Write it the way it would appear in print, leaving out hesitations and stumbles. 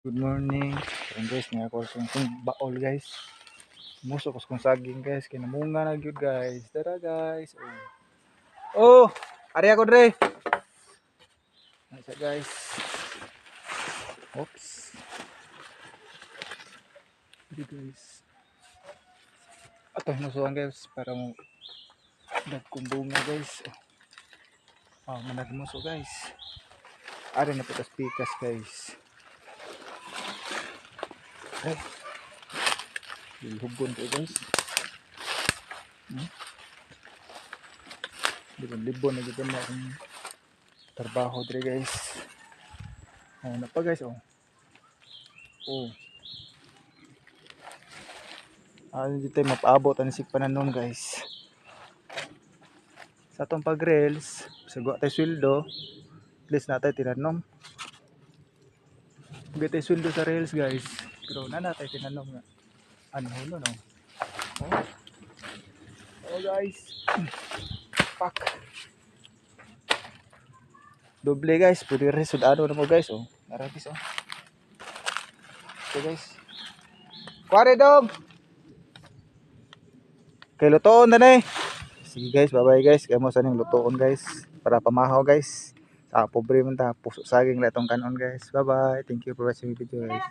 Good morning. Ayan guys, nga ako sa kong baol guys. Muso ko kung saging guys, kinamunga na gyud guys. Tara guys. Oh, ari ako dre. Nasa guys. Oops. Dito guys. Ato musuhan guys para mo dagkong bunga guys. Managmuso guys. Ari na putas pikas guys. Ay. Hubon ko guys. Libon na dito na akong trabaho dre guys. Na pa guys oh. Dito tayo mapaabot ang isip pananom guys. Sa itong pag-reels, sagwa tayo sweldo, at least na tayo tinanom. Hindi tayo sweldo sa reels guys, pero na tayo tinanom nga. Ano no? Oh guys, pak. Doble guys, pwede rin sudado na mo guys oh. Narabis oh. So guys, kuwari dog! Kay lutoon na eh. Sige guys, bye bye guys. Kaya mo sa ning lutoon guys. Para pamahaw guys. Pobre man ta. Puso saging la itong kanon guys. Bye bye. Thank you for watching the video guys.